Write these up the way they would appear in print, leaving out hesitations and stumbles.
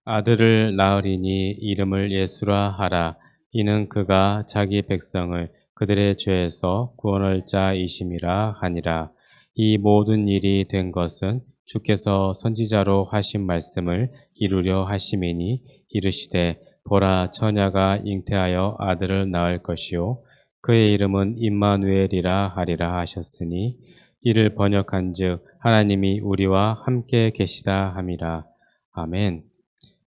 아들을 낳으리니 이름을 예수라 하라. 이는 그가 자기 백성을 그들의 죄에서 구원할 자이심이라 하니라. 이 모든 일이 된 것은 주께서 선지자로 하신 말씀을 이루려 하심이니 이르시되 보라 처녀가 잉태하여 아들을 낳을 것이요 그의 이름은 임마누엘이라 하리라 하셨으니 이를 번역한즉 하나님이 우리와 함께 계시다 함이라. 아멘.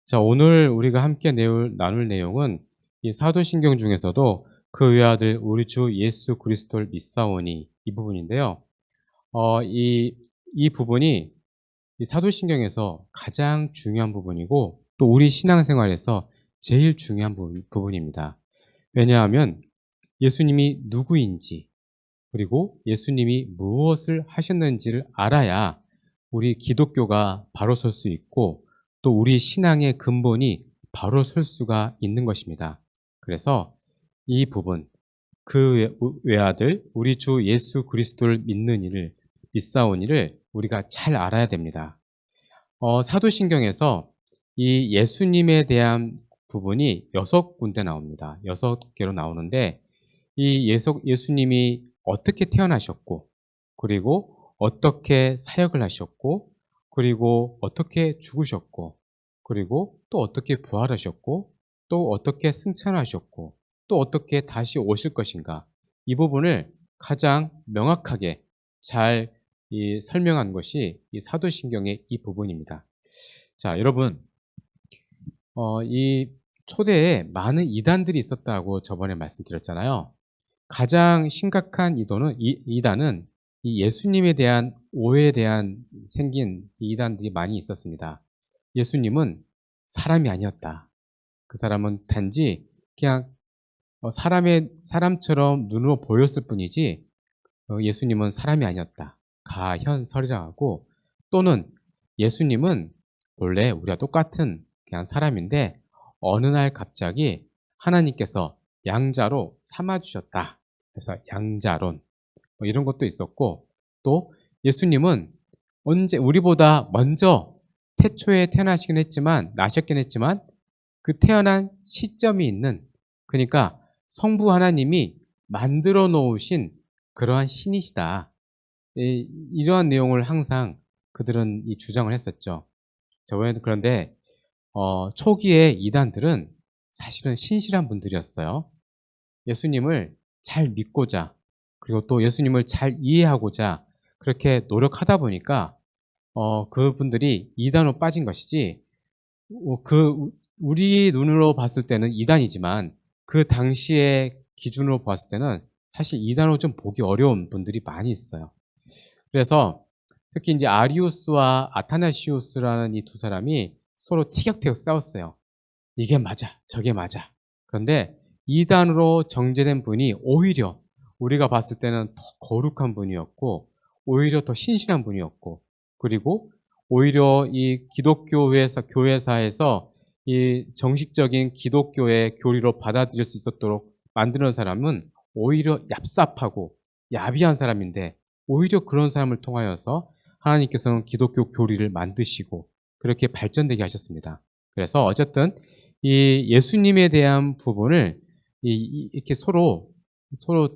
자, 오늘 우리가 함께 나눌 내용은 이 사도신경 중에서도 그 외아들 우리 주 예수 그리스도를 믿사오니 이 부분인데요. 이 부분이 이 사도신경에서 가장 중요한 부분이고 또 우리 신앙생활에서 제일 중요한 부분입니다. 왜냐하면 예수님이 누구인지 그리고 예수님이 무엇을 하셨는지를 알아야 우리 기독교가 바로 설 수 있고 또 우리 신앙의 근본이 바로 설 수가 있는 것입니다. 그래서 이 부분, 그 외아들, 우리 주 예수 그리스도를 믿는 일을, 믿사온 일을 우리가 잘 알아야 됩니다. 사도신경에서 이 예수님에 대한 부분이 6군데 나옵니다. 6개로 나오는데 이 예수님이 어떻게 태어나셨고 그리고 어떻게 사역을 하셨고 그리고 어떻게 죽으셨고 그리고 또 어떻게 부활하셨고 또 어떻게 승천하셨고 또 어떻게 다시 오실 것인가 이 부분을 가장 명확하게 잘 설명한 것이 이 사도신경의 이 부분입니다. 자, 여러분, 이 초대에 많은 이단들이 있었다고 저번에 말씀드렸잖아요. 가장 심각한 이단은 이 예수님에 대한 오해에 대한 생긴 이단들이 많이 있었습니다. 예수님은 사람이 아니었다. 그 사람은 단지 그냥 사람처럼 눈으로 보였을 뿐이지 예수님은 사람이 아니었다. 가현설이라고 하고 또는 예수님은 원래 우리와 똑같은 그냥 사람인데 어느 날 갑자기 하나님께서 양자로 삼아주셨다. 그래서 양자론 뭐 이런 것도 있었고 또 예수님은 언제 우리보다 먼저 태초에 나셨긴 했지만 그 태어난 시점이 있는 그러니까 성부 하나님이 만들어 놓으신 그러한 신이시다. 이러한 내용을 항상 그들은 이 주장을 했었죠. 그런데 초기에 이단들은 사실은 신실한 분들이었어요. 예수님을 잘 믿고자 그리고 또 예수님을 잘 이해하고자 그렇게 노력하다 보니까 그분들이 이단으로 빠진 것이지 우리 눈으로 봤을 때는 이단이지만 그 당시의 기준으로 봤을 때는 사실 이단으로 좀 보기 어려운 분들이 많이 있어요. 그래서 특히 이제 아리우스와 아타나시우스라는 이 두 사람이 서로 티격태격 싸웠어요. 이게 맞아, 저게 맞아. 그런데 이단으로 정제된 분이 오히려 우리가 봤을 때는 더 거룩한 분이었고 오히려 더 신실한 분이었고 그리고 오히려 이 교회사에서 이 정식적인 기독교의 교리로 받아들일 수 있도록 만드는 사람은 오히려 얍삽하고 야비한 사람인데 오히려 그런 사람을 통하여서 하나님께서는 기독교 교리를 만드시고 그렇게 발전되게 하셨습니다. 그래서 어쨌든 이 예수님에 대한 부분을 이렇게 서로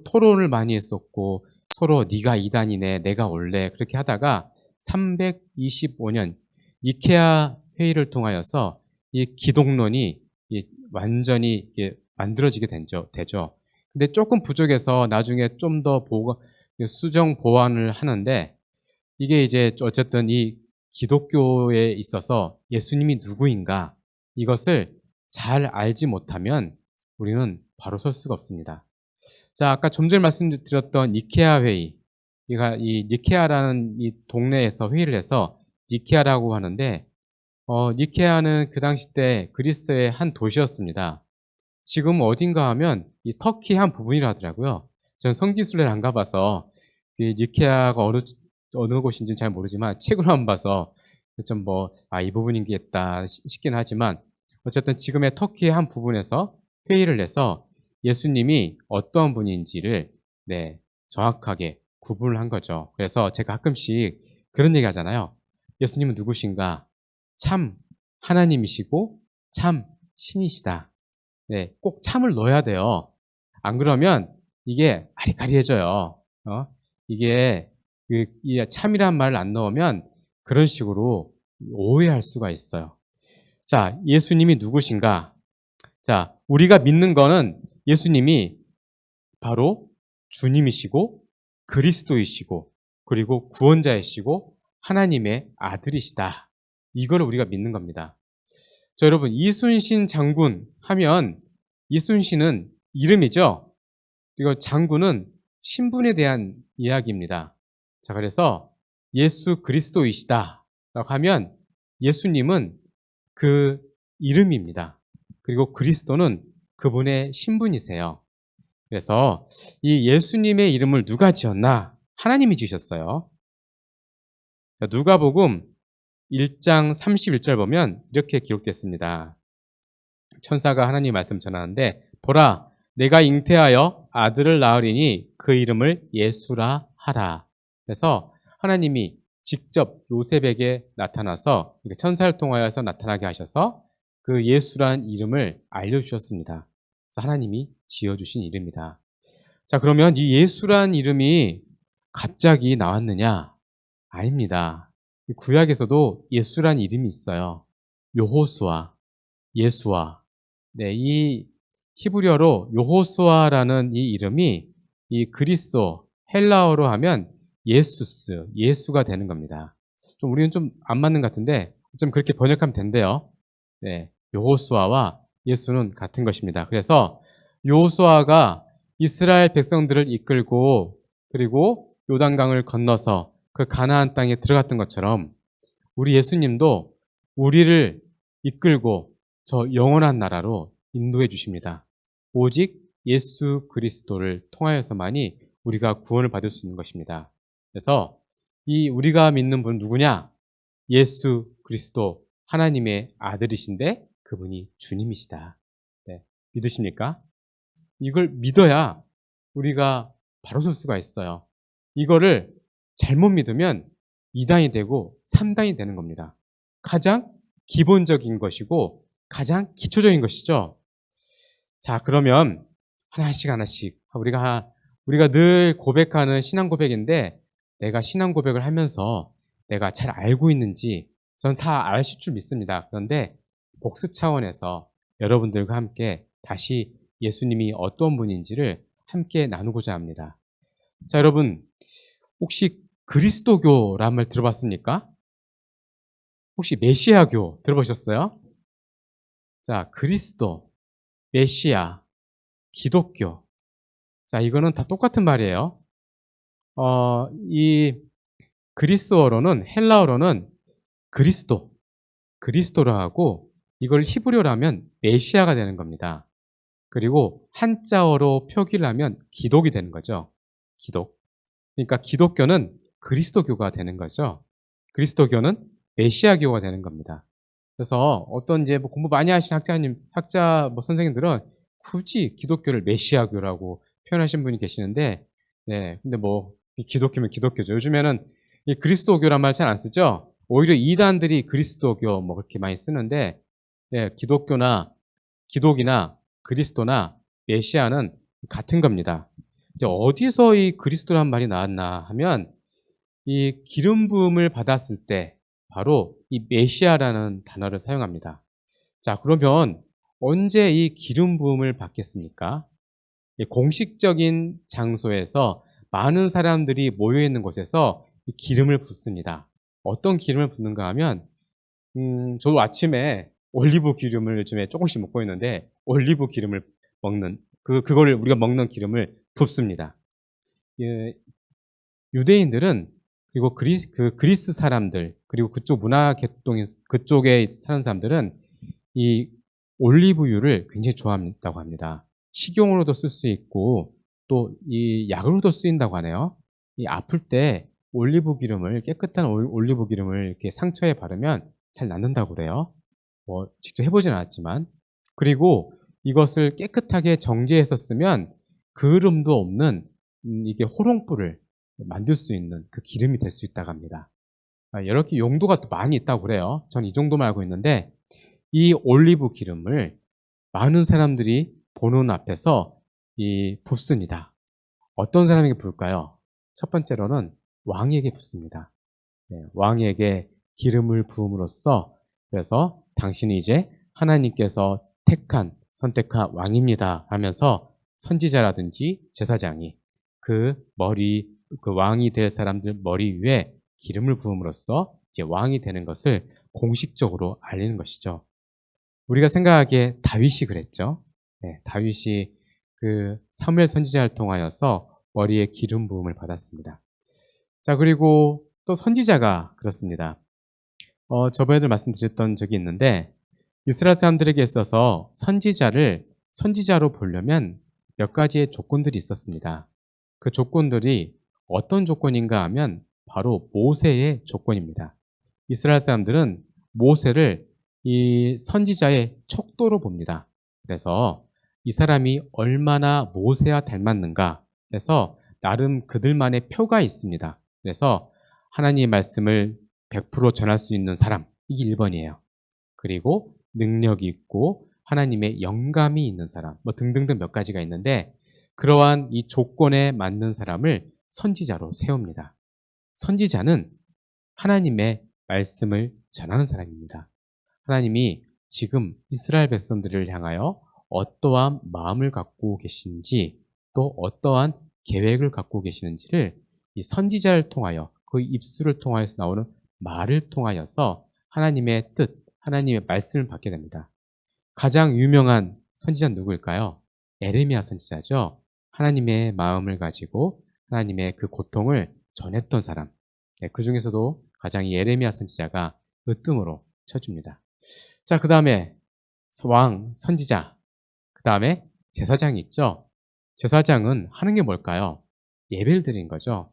토론을 많이 했었고 서로 네가 이단이네 내가 옳네 그렇게 하다가 325년 니케아 회의를 통하여서 이 기독론이 완전히 만들어지게 되죠. 근데 조금 부족해서 나중에 좀 더 수정 보완을 하는데 이게 이제 어쨌든 이 기독교에 있어서 예수님이 누구인가 이것을 잘 알지 못하면 우리는 바로 설 수가 없습니다. 자, 아까 좀 전에 말씀드렸던 니케아 회의. 이 니케아라는 이 동네에서 회의를 해서 니케아라고 하는데, 니케아는 그 당시 때 그리스의 한 도시였습니다. 지금 어딘가 하면 이 터키 한 부분이라 하더라고요. 전 성지순례를 안 가봐서 그 니케아가 어느 곳인지는 잘 모르지만 책으로만 봐서 좀 이 부분이겠다 싶긴 하지만 어쨌든 지금의 터키의 한 부분에서 회의를 해서 예수님이 어떤 분인지를 정확하게 구분을 한 거죠. 그래서 제가 가끔씩 그런 얘기 하잖아요. 예수님은 누구신가? 참 하나님이시고 참 신이시다. 네, 꼭 참을 넣어야 돼요. 안 그러면 이게 아리까리해져요. 이게 이 참이란 말을 안 넣으면 그런 식으로 오해할 수가 있어요. 자, 예수님이 누구신가? 자, 우리가 믿는 거는 예수님이 바로 주님이시고 그리스도이시고 그리고 구원자이시고 하나님의 아들이시다. 이거를 우리가 믿는 겁니다. 자, 여러분, 이순신 장군 하면 이순신은 이름이죠. 그리고 장군은 신분에 대한 이야기입니다. 자, 그래서 예수 그리스도이시다 라고 하면 예수님은 그 이름입니다. 그리고 그리스도는 그분의 신분이세요. 그래서 이 예수님의 이름을 누가 지었나? 하나님이 지으셨어요. 자, 누가복음 1장 31절 보면 이렇게 기록됐습니다. 천사가 하나님 말씀 전하는데 보라 내가 잉태하여 아들을 낳으리니 그 이름을 예수라 하라. 그래서 하나님이 직접 요셉에게 나타나서 천사를 통하여서 나타나게 하셔서 그 예수란 이름을 알려주셨습니다. 그래서 하나님이 지어주신 이름이다. 자, 그러면 이 예수란 이름이 갑자기 나왔느냐? 아닙니다. 구약에서도 예수란 이름이 있어요. 여호수아, 예수아. 네, 이 히브리어로 여호수아라는 이 이름이 이 그리스어, 헬라어로 하면 예수스, 예수가 되는 겁니다. 좀 우리는 좀 안 맞는 것 같은데 좀 그렇게 번역하면 된대요. 네, 여호수아와 예수는 같은 것입니다. 그래서 여호수아가 이스라엘 백성들을 이끌고 그리고 요단강을 건너서 그 가나안 땅에 들어갔던 것처럼 우리 예수님도 우리를 이끌고 저 영원한 나라로 인도해 주십니다. 오직 예수 그리스도를 통하여서만이 우리가 구원을 받을 수 있는 것입니다. 그래서 이 우리가 믿는 분은 누구냐? 예수 그리스도 하나님의 아들이신데 그분이 주님이시다. 네, 믿으십니까? 이걸 믿어야 우리가 바로 설 수가 있어요. 이거를 잘못 믿으면 2단이 되고 3단이 되는 겁니다. 가장 기본적인 것이고 가장 기초적인 것이죠. 자, 그러면 하나씩 우리가 늘 고백하는 신앙 고백인데 내가 신앙 고백을 하면서 내가 잘 알고 있는지 저는 다 아실 줄 믿습니다. 그런데 복습 차원에서 여러분들과 함께 다시 예수님이 어떤 분인지를 함께 나누고자 합니다. 자, 여러분 혹시 그리스도교란 말 들어봤습니까? 혹시 메시아교 들어보셨어요? 자, 그리스도, 메시아, 기독교. 자, 이거는 다 똑같은 말이에요. 이 그리스어로는, 헬라어로는 그리스도라 하고 이걸 히브리어로 하면 메시아가 되는 겁니다. 그리고 한자어로 표기를 하면 기독이 되는 거죠. 기독. 그러니까 기독교는 그리스도교가 되는 거죠. 그리스도교는 메시아교가 되는 겁니다. 그래서 어떤 이제 뭐 공부 많이 하신 학자 선생님들은 굳이 기독교를 메시아교라고 표현하신 분이 계시는데, 네, 근데 뭐 기독교면 기독교죠. 요즘에는 이 그리스도교란 말 잘 안 쓰죠. 오히려 이단들이 그리스도교 뭐 그렇게 많이 쓰는데, 네, 기독이나 그리스도나 메시아는 같은 겁니다. 이제 어디서 이 그리스도란 말이 나왔나 하면 이 기름 부음을 받았을 때 바로 이 메시아라는 단어를 사용합니다. 자, 그러면 언제 이 기름 부음을 받겠습니까? 공식적인 장소에서 많은 사람들이 모여 있는 곳에서 이 기름을 붓습니다. 어떤 기름을 붓는가 하면 저도 아침에 올리브 기름을 요즘에 조금씩 먹고 있는데 올리브 기름을 먹는 그거를 우리가 먹는 기름을 붓습니다. 예, 유대인들은 그리고 그리스 사람들 그리고 그쪽 문화 계통 그쪽에 사는 사람들은 이 올리브유를 굉장히 좋아한다고 합니다. 식용으로도 쓸 수 있고 또 이 약으로도 쓰인다고 하네요. 이 아플 때 올리브 기름을 깨끗한 올리브 기름을 이렇게 상처에 바르면 잘 낫는다고 그래요. 뭐 직접 해보진 않았지만 그리고 이것을 깨끗하게 정제해서 쓰면 그름도 없는 이게 호롱불을 만들 수 있는 그 기름이 될 수 있다고 합니다. 이렇게 용도가 또 많이 있다고 그래요. 전 이 정도만 알고 있는데 이 올리브 기름을 많은 사람들이 보는 앞에서 붓습니다. 어떤 사람에게 부을까요? 첫 번째로는 왕에게 붓습니다. 왕에게 기름을 부음으로써 그래서 당신이 이제 하나님께서 선택한 왕입니다 하면서 선지자라든지 제사장이 그 왕이 될 사람들 머리 위에 기름을 부음으로써 이제 왕이 되는 것을 공식적으로 알리는 것이죠. 우리가 생각하기에 다윗이 그랬죠. 다윗이 그 사무엘 선지자를 통하여서 머리에 기름 부음을 받았습니다. 자, 그리고 또 선지자가 그렇습니다. 저번에도 말씀드렸던 적이 있는데 이스라엘 사람들에게 있어서 선지자를 선지자로 보려면 몇 가지의 조건들이 있었습니다. 그 조건들이 어떤 조건인가 하면 바로 모세의 조건입니다. 이스라엘 사람들은 모세를 이 선지자의 척도로 봅니다. 그래서 이 사람이 얼마나 모세와 닮았는가 해서 나름 그들만의 표가 있습니다. 그래서 하나님의 말씀을 100% 전할 수 있는 사람, 이게 1번이에요. 그리고 능력이 있고 하나님의 영감이 있는 사람, 뭐 등등등 몇 가지가 있는데 그러한 이 조건에 맞는 사람을 선지자로 세웁니다. 선지자는 하나님의 말씀을 전하는 사람입니다. 하나님이 지금 이스라엘 백성들을 향하여 어떠한 마음을 갖고 계신지 또 어떠한 계획을 갖고 계시는지를 이 선지자를 통하여 그 입술을 통하여서 나오는 말을 통하여서 하나님의 뜻, 하나님의 말씀을 받게 됩니다. 가장 유명한 선지자는 누구일까요? 에레미야 선지자죠. 하나님의 마음을 가지고 하나님의 그 고통을 전했던 사람. 그 중에서도 가장 이 에레미야 선지자가 으뜸으로 쳐줍니다. 자, 그 다음에 왕, 선지자, 그 다음에 제사장이 있죠. 제사장은 하는 게 뭘까요? 예배를 드린 거죠.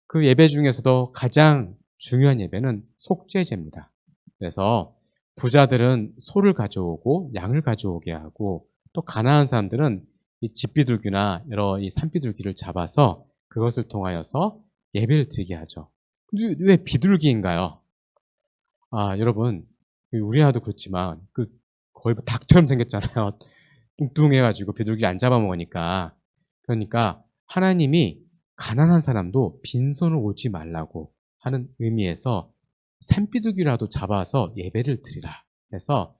그 예배 중에서도 가장 중요한 예배는 속죄제입니다. 그래서 부자들은 소를 가져오고 양을 가져오게 하고 또 가난한 사람들은 이 집비둘기나 여러 이 산비둘기를 잡아서 그것을 통하여서 예배를 드리게 하죠. 근데 왜 비둘기인가요? 아, 여러분, 우리나라도 그렇지만 거의 뭐 닭처럼 생겼잖아요. 뚱뚱해가지고 비둘기 안 잡아먹으니까. 그러니까 하나님이 가난한 사람도 빈손을 오지 말라고 하는 의미에서 산비둘기라도 잡아서 예배를 드리라 해서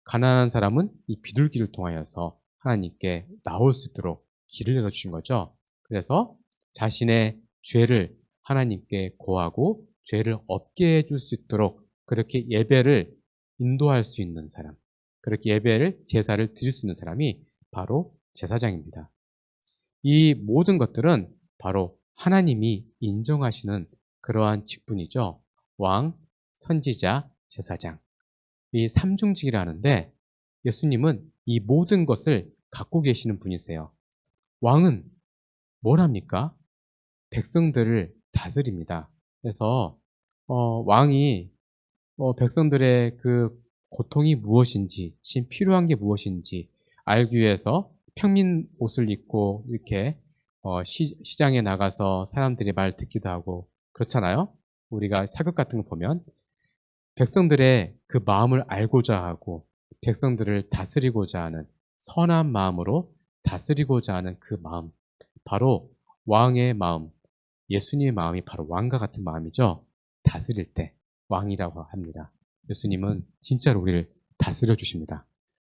가난한 사람은 이 비둘기를 통하여서 하나님께 나올 수 있도록 길을 열어주신 거죠. 그래서 자신의 죄를 하나님께 고하고 죄를 없게 해줄 수 있도록 그렇게 예배를 인도할 수 있는 사람, 그렇게 예배를 제사를 드릴 수 있는 사람이 바로 제사장입니다. 이 모든 것들은 바로 하나님이 인정하시는 그러한 직분이죠. 왕, 선지자, 제사장. 이 삼중직이라는데 예수님은 이 모든 것을 갖고 계시는 분이세요. 왕은 뭘 합니까? 백성들을 다스립니다. 그래서 왕이 백성들의 그 고통이 무엇인지, 지금 필요한 게 무엇인지 알기 위해서 평민 옷을 입고 이렇게 시장에 나가서 사람들의 말 듣기도 하고 그렇잖아요. 우리가 사극 같은 거 보면 백성들의 그 마음을 알고자 하고 백성들을 다스리고자 하는 선한 마음으로 다스리고자 하는 그 마음, 바로 왕의 마음, 예수님의 마음이 바로 왕과 같은 마음이죠. 다스릴 때 왕이라고 합니다. 예수님은 진짜로 우리를 다스려 주십니다.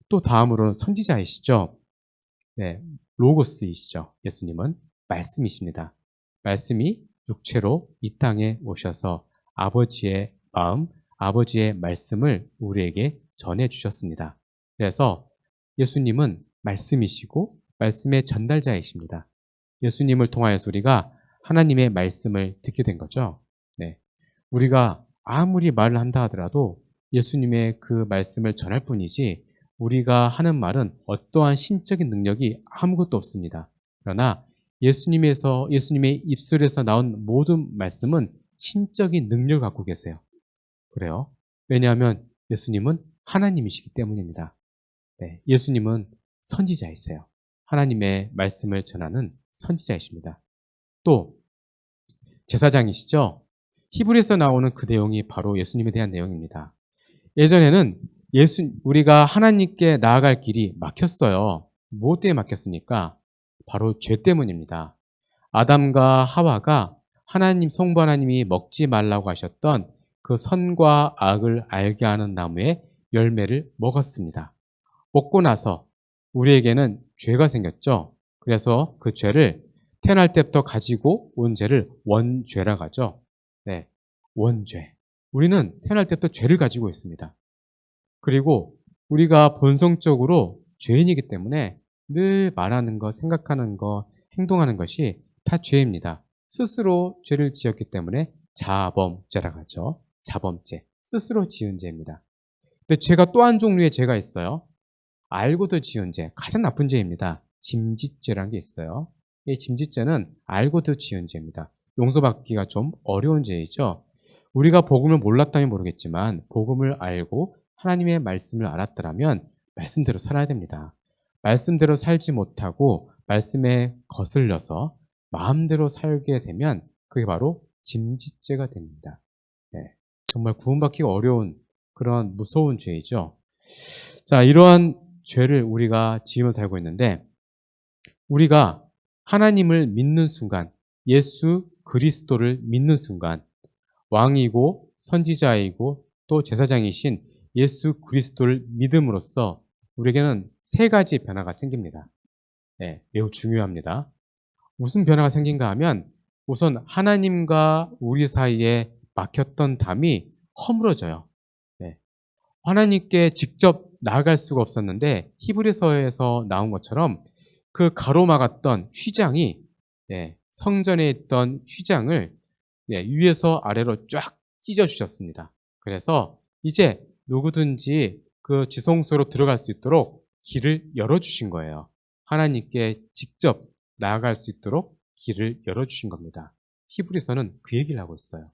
또 다음으로는 선지자이시죠. 네, 로고스이시죠. 예수님은 말씀이십니다. 말씀이 육체로 이 땅에 오셔서 아버지의 마음, 아버지의 말씀을 우리에게 전해 주셨습니다. 그래서 예수님은 말씀이시고 말씀의 전달자이십니다. 예수님을 통하여서 우리가 하나님의 말씀을 듣게 된 거죠. 네. 우리가 아무리 말을 한다 하더라도 예수님의 그 말씀을 전할 뿐이지 우리가 하는 말은 어떠한 신적인 능력이 아무것도 없습니다. 그러나 예수님의 입술에서 나온 모든 말씀은 신적인 능력을 갖고 계세요. 그래요. 왜냐하면 예수님은 하나님이시기 때문입니다. 네, 예수님은 선지자이세요. 하나님의 말씀을 전하는 선지자이십니다. 또 제사장이시죠. 히브리서 나오는 그 내용이 바로 예수님에 대한 내용입니다. 예전에는 우리가 하나님께 나아갈 길이 막혔어요. 무엇 때문에 막혔습니까? 바로 죄 때문입니다. 아담과 하와가 성부 하나님이 먹지 말라고 하셨던 그 선과 악을 알게 하는 나무의 열매를 먹었습니다. 먹고 나서 우리에게는 죄가 생겼죠. 그래서 그 죄를 태어날 때부터 가지고 온 죄를 원죄라고 하죠. 네, 원죄. 우리는 태어날 때부터 죄를 가지고 있습니다. 그리고 우리가 본성적으로 죄인이기 때문에 늘 말하는 것, 생각하는 것, 행동하는 것이 다 죄입니다. 스스로 죄를 지었기 때문에 자범죄라고 하죠. 자범죄. 스스로 지은 죄입니다. 근데 죄가 또 한 종류의 죄가 있어요. 알고도 지은 죄. 가장 나쁜 죄입니다. 짐짓죄라는 게 있어요. 이 짐짓죄는 알고도 지은 죄입니다. 용서받기가 좀 어려운 죄이죠. 우리가 복음을 몰랐다면 모르겠지만 복음을 알고 하나님의 말씀을 알았더라면 말씀대로 살아야 됩니다. 말씀대로 살지 못하고 말씀에 거슬려서 마음대로 살게 되면 그게 바로 짐짓죄가 됩니다. 네, 정말 구원받기가 어려운 그런 무서운 죄이죠. 자, 이러한 죄를 우리가 지으며 살고 있는데 우리가 하나님을 믿는 순간, 예수 그리스도를 믿는 순간 왕이고 선지자이고 또 제사장이신 예수 그리스도를 믿음으로써 우리에게는 세 가지 변화가 생깁니다. 네, 매우 중요합니다. 무슨 변화가 생긴가 하면 우선 하나님과 우리 사이에 막혔던 담이 허물어져요. 네, 하나님께 직접 나아갈 수가 없었는데 히브리서에서 나온 것처럼 그 가로막았던 휘장이 성전에 있던 휘장을 위에서 아래로 쫙 찢어주셨습니다. 그래서 이제 누구든지 그 지성소로 들어갈 수 있도록 길을 열어주신 거예요. 하나님께 직접 나아갈 수 있도록 길을 열어주신 겁니다. 히브리서는 그 얘기를 하고 있어요.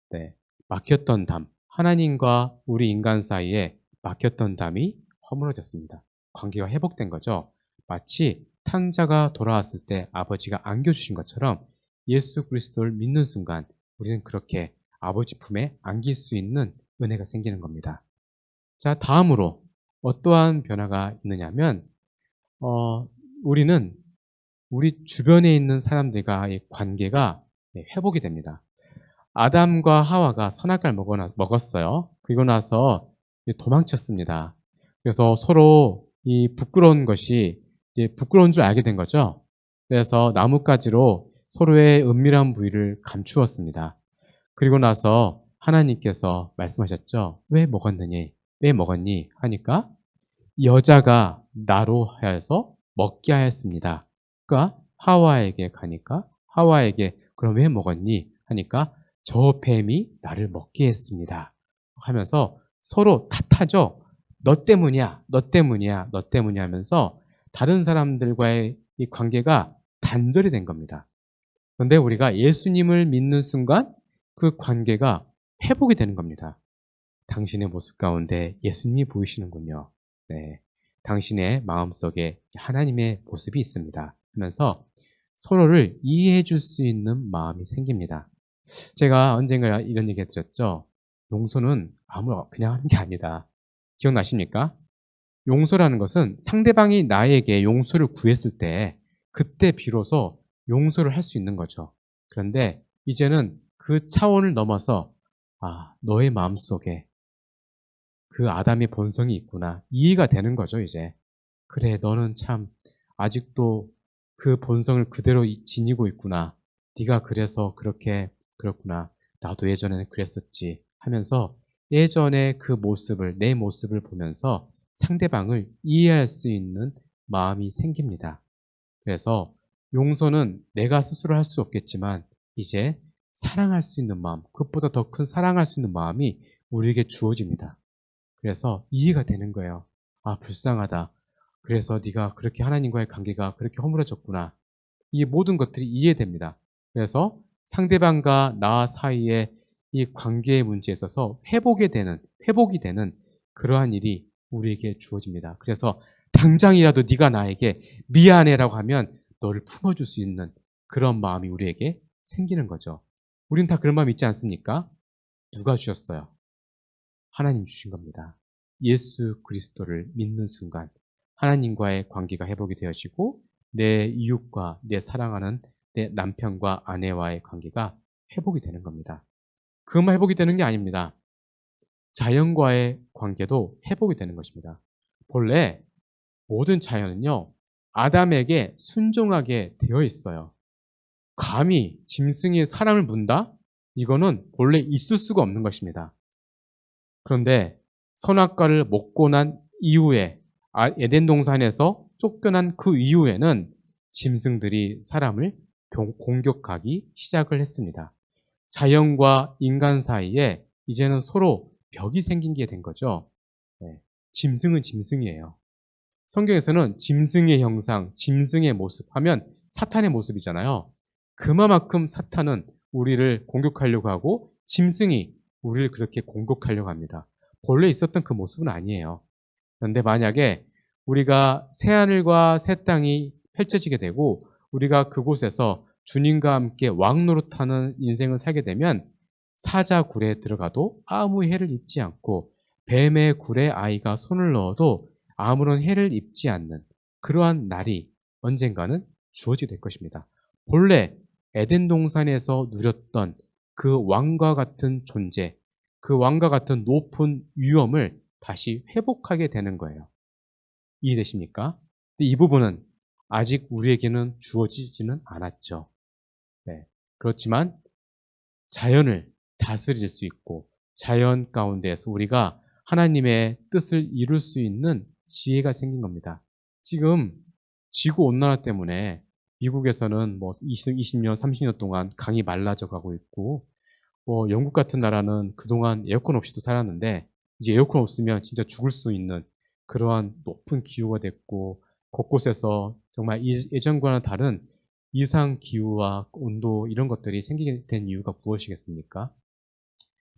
네, 막혔던 담, 하나님과 우리 인간 사이에 막혔던 담이 허물어졌습니다. 관계가 회복된 거죠. 마치 탕자가 돌아왔을 때 아버지가 안겨주신 것처럼 예수 그리스도를 믿는 순간 우리는 그렇게 아버지 품에 안길 수 있는 은혜가 생기는 겁니다. 자, 다음으로 어떠한 변화가 있느냐면 우리는 우리 주변에 있는 사람들과의 관계가 회복이 됩니다. 아담과 하와가 선악과를 먹었어요. 그리고 나서 도망쳤습니다. 그래서 서로 이 부끄러운 것이 이제 부끄러운 줄 알게 된 거죠. 그래서 나뭇가지로 서로의 은밀한 부위를 감추었습니다. 그리고 나서 하나님께서 말씀하셨죠. 왜 먹었느니? 왜 먹었니? 하니까 여자가 나로 하여서 먹게 하였습니다. 그러니까 하와에게 가니까 하와에게 그럼 왜 먹었니? 하니까 저 뱀이 나를 먹게 했습니다. 하면서 서로 탓하죠. 너 때문이야, 너 때문이야, 너 때문이야 하면서 다른 사람들과의 이 관계가 단절이 된 겁니다. 그런데 우리가 예수님을 믿는 순간 그 관계가 회복이 되는 겁니다. 당신의 모습 가운데 예수님이 보이시는군요. 네, 당신의 마음속에 하나님의 모습이 있습니다. 하면서 서로를 이해해 줄 수 있는 마음이 생깁니다. 제가 언젠가 이런 얘기 드렸죠. 용서는 그냥 하는 게 아니다. 기억나십니까? 용서라는 것은 상대방이 나에게 용서를 구했을 때 그때 비로소 용서를 할 수 있는 거죠. 그런데 이제는 그 차원을 넘어서 너의 마음속에 그 아담의 본성이 있구나. 이해가 되는 거죠, 이제. 그래, 너는 참 아직도 그 본성을 그대로 지니고 있구나. 네가 그래서 그렇구나. 나도 예전에는 그랬었지 하면서 예전에 그 모습을, 내 모습을 보면서 상대방을 이해할 수 있는 마음이 생깁니다. 그래서 용서는 내가 스스로 할 수 없겠지만 이제 사랑할 수 있는 마음, 그것보다 더 큰 사랑할 수 있는 마음이 우리에게 주어집니다. 그래서 이해가 되는 거예요. 불쌍하다. 그래서 네가 그렇게 하나님과의 관계가 그렇게 허물어졌구나. 이 모든 것들이 이해됩니다. 그래서 상대방과 나 사이의 이 관계의 문제에 있어서 회복이 되는 그러한 일이 우리에게 주어집니다. 그래서 당장이라도 네가 나에게 미안해라고 하면 너를 품어줄 수 있는 그런 마음이 우리에게 생기는 거죠. 우리는 다 그런 마음 있지 않습니까? 누가 주셨어요? 하나님 주신 겁니다. 예수 그리스도를 믿는 순간 하나님과의 관계가 회복이 되어지고 내 이웃과 내 사랑하는 내 남편과 아내와의 관계가 회복이 되는 겁니다. 그것만 회복이 되는 게 아닙니다. 자연과의 관계도 회복이 되는 것입니다. 본래 모든 자연은요, 아담에게 순종하게 되어 있어요. 감히 짐승이 사람을 문다? 이거는 본래 있을 수가 없는 것입니다. 그런데 선악과를 먹고 난 이후에 에덴 동산에서 쫓겨난 그 이후에는 짐승들이 사람을 공격하기 시작을 했습니다. 자연과 인간 사이에 이제는 서로 벽이 생긴 게 된 거죠. 네. 짐승은 짐승이에요. 성경에서는 짐승의 형상, 짐승의 모습 하면 사탄의 모습이잖아요. 그만큼 사탄은 우리를 공격하려고 하고 짐승이 우리를 그렇게 공격하려고 합니다. 본래 있었던 그 모습은 아니에요. 그런데 만약에 우리가 새하늘과 새 땅이 펼쳐지게 되고 우리가 그곳에서 주님과 함께 왕노릇하는 인생을 살게 되면 사자 굴에 들어가도 아무 해를 입지 않고 뱀의 굴에 아이가 손을 넣어도 아무런 해를 입지 않는 그러한 날이 언젠가는 주어지게 될 것입니다. 본래 에덴 동산에서 누렸던 그 왕과 같은 존재, 그 왕과 같은 높은 위엄을 다시 회복하게 되는 거예요. 이해되십니까? 이 부분은 아직 우리에게는 주어지지는 않았죠. 네. 그렇지만 자연을 다스릴 수 있고 자연 가운데에서 우리가 하나님의 뜻을 이룰 수 있는 지혜가 생긴 겁니다. 지금 지구온난화 때문에 미국에서는 뭐 20년, 30년 동안 강이 말라져 가고 있고 영국 같은 나라는 그동안 에어컨 없이도 살았는데 이제 에어컨 없으면 진짜 죽을 수 있는 그러한 높은 기후가 됐고 곳곳에서 정말 예전과는 다른 이상 기후와 온도 이런 것들이 생기게 된 이유가 무엇이겠습니까?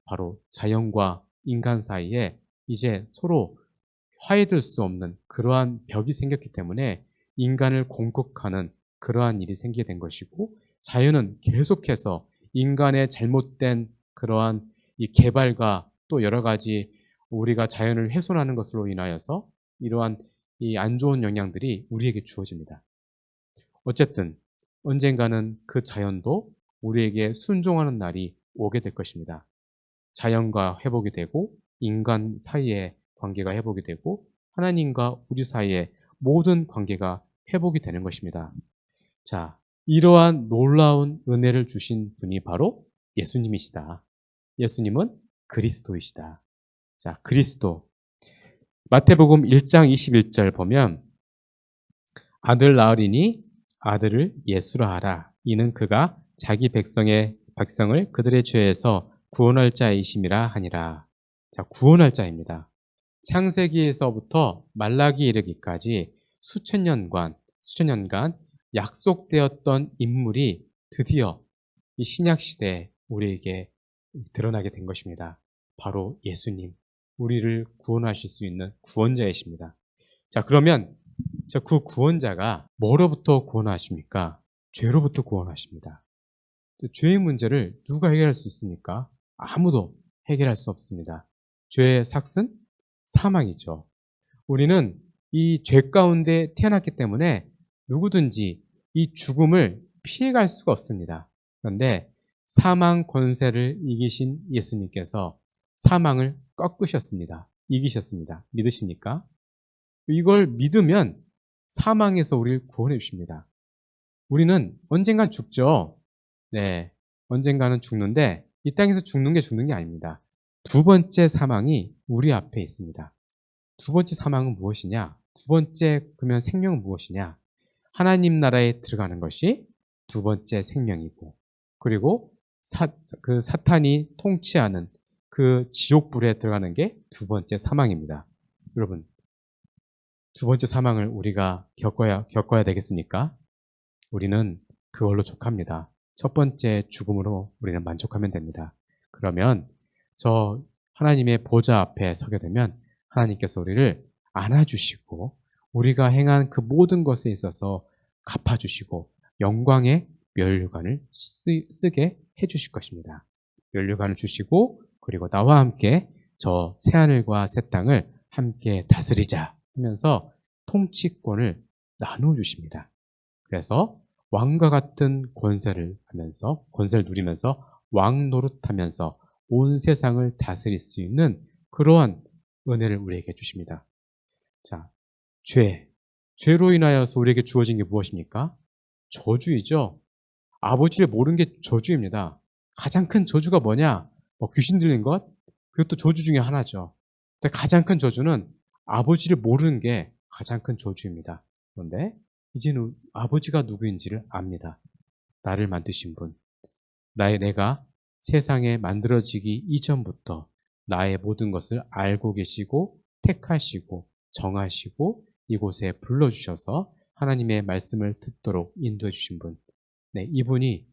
바로 자연과 인간 사이에 이제 서로 화해될 수 없는 그러한 벽이 생겼기 때문에 인간을 공격하는 그러한 일이 생기게 된 것이고 자연은 계속해서 인간의 잘못된 그러한 이 개발과 또 여러 가지 우리가 자연을 훼손하는 것으로 인하여서 이러한 이 안 좋은 영향들이 우리에게 주어집니다. 어쨌든 언젠가는 그 자연도 우리에게 순종하는 날이 오게 될 것입니다. 자연과 회복이 되고 인간 사이의 관계가 회복이 되고 하나님과 우리 사이의 모든 관계가 회복이 되는 것입니다. 자, 이러한 놀라운 은혜를 주신 분이 바로 예수님이시다. 예수님은 그리스도이시다. 자, 그리스도. 마태복음 1장 21절 보면 아들 낳으리니 아들을 예수라 하라. 이는 그가 자기 백성을 그들의 죄에서 구원할 자이심이라 하니라. 자, 구원할 자입니다. 창세기에서부터 말라기 이르기까지 수천 년간 약속되었던 인물이 드디어 이 신약 시대에 우리에게 드러나게 된 것입니다. 바로 예수님, 우리를 구원하실 수 있는 구원자이십니다. 자, 그러면 그 구원자가 뭐로부터 구원하십니까? 죄로부터 구원하십니다. 죄의 문제를 누가 해결할 수 있습니까? 아무도 해결할 수 없습니다. 죄의 삭은 사망이죠. 우리는 이 죄 가운데 태어났기 때문에 누구든지 이 죽음을 피해갈 수가 없습니다. 그런데 사망 권세를 이기신 예수님께서 사망을 꺾으셨습니다. 이기셨습니다. 믿으십니까? 이걸 믿으면 사망에서 우리를 구원해 주십니다. 우리는 언젠간 죽죠. 네, 언젠가는 죽는데 이 땅에서 죽는 게 아닙니다. 두 번째 사망이 우리 앞에 있습니다. 두 번째 사망은 무엇이냐? 두 번째 그러면 생명은 무엇이냐? 하나님 나라에 들어가는 것이 두 번째 생명이고 그리고 그 사탄이 통치하는 그 지옥불에 들어가는 게 두 번째 사망입니다. 여러분, 두 번째 사망을 우리가 겪어야 되겠습니까? 우리는 그걸로 족합니다. 첫 번째 죽음으로 우리는 만족하면 됩니다. 그러면 저 하나님의 보좌 앞에 서게 되면 하나님께서 우리를 안아주시고 우리가 행한 그 모든 것에 있어서 갚아주시고 영광의 면류관을 쓰게 해주실 것입니다. 면류관을 주시고 그리고 나와 함께 저 새하늘과 새 땅을 함께 다스리자 하면서 통치권을 나누어 주십니다. 그래서 왕과 같은 권세를 누리면서 왕 노릇하면서 온 세상을 다스릴 수 있는 그러한 은혜를 우리에게 주십니다. 자, 죄로 인하여서 우리에게 주어진 게 무엇입니까? 저주이죠. 아버지를 모르는 게 저주입니다. 가장 큰 저주가 뭐냐? 귀신 들린 것? 그것도 저주 중에 하나죠. 근데 가장 큰 저주는 아버지를 모르는 게 가장 큰 저주입니다. 그런데 이제는 아버지가 누구인지를 압니다. 나를 만드신 분. 내가 세상에 만들어지기 이전부터 나의 모든 것을 알고 계시고 택하시고 정하시고 이곳에 불러주셔서 하나님의 말씀을 듣도록 인도해 주신 분. 네, 이분이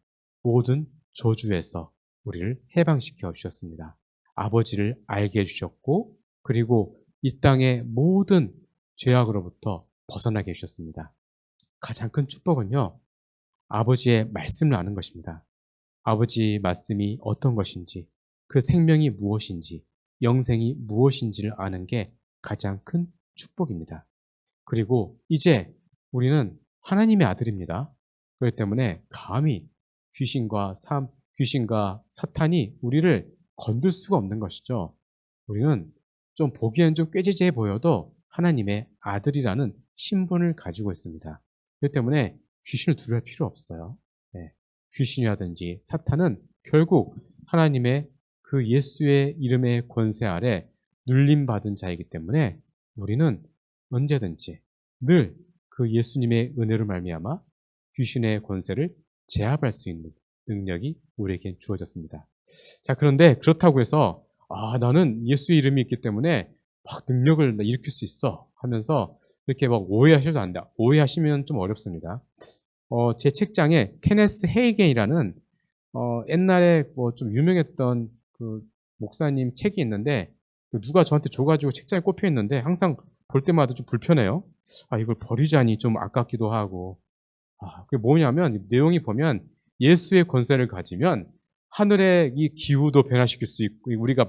모든 저주에서 우리를 해방시켜 주셨습니다. 아버지를 알게 해주셨고 그리고 이 땅의 모든 죄악으로부터 벗어나게 해주셨습니다. 가장 큰 축복은요. 아버지의 말씀을 아는 것입니다. 아버지의 말씀이 어떤 것인지 그 생명이 무엇인지 영생이 무엇인지를 아는 게 가장 큰 축복입니다. 그리고 이제 우리는 하나님의 아들입니다. 그렇기 때문에 감히 귀신과 사탄이 우리를 건들 수가 없는 것이죠. 우리는 좀 보기엔 좀 꾀지지해 보여도 하나님의 아들이라는 신분을 가지고 있습니다. 그렇기 때문에 귀신을 두려울 필요 없어요. 네. 귀신이라든지 사탄은 결국 하나님의 그 예수의 이름의 권세 아래 눌림받은 자이기 때문에 우리는 언제든지 늘 그 예수님의 은혜로 말미암아 귀신의 권세를 제압할 수 있는 능력이 우리에게 주어졌습니다. 자, 그런데 그렇다고 해서 나는 예수의 이름이 있기 때문에 막 능력을 일으킬 수 있어 하면서 이렇게 막 오해하셔도 안 돼요. 오해하시면 좀 어렵습니다. 제 책장에 케네스 헤이겐이라는 옛날에 뭐 좀 유명했던 그 목사님 책이 있는데 누가 저한테 줘가지고 책장에 꼽혀 있는데 항상 볼 때마다 좀 불편해요. 이걸 버리자니 좀 아깝기도 하고. 그게 뭐냐면 내용이 보면 예수의 권세를 가지면 하늘의 이 기후도 변화시킬 수 있고 우리가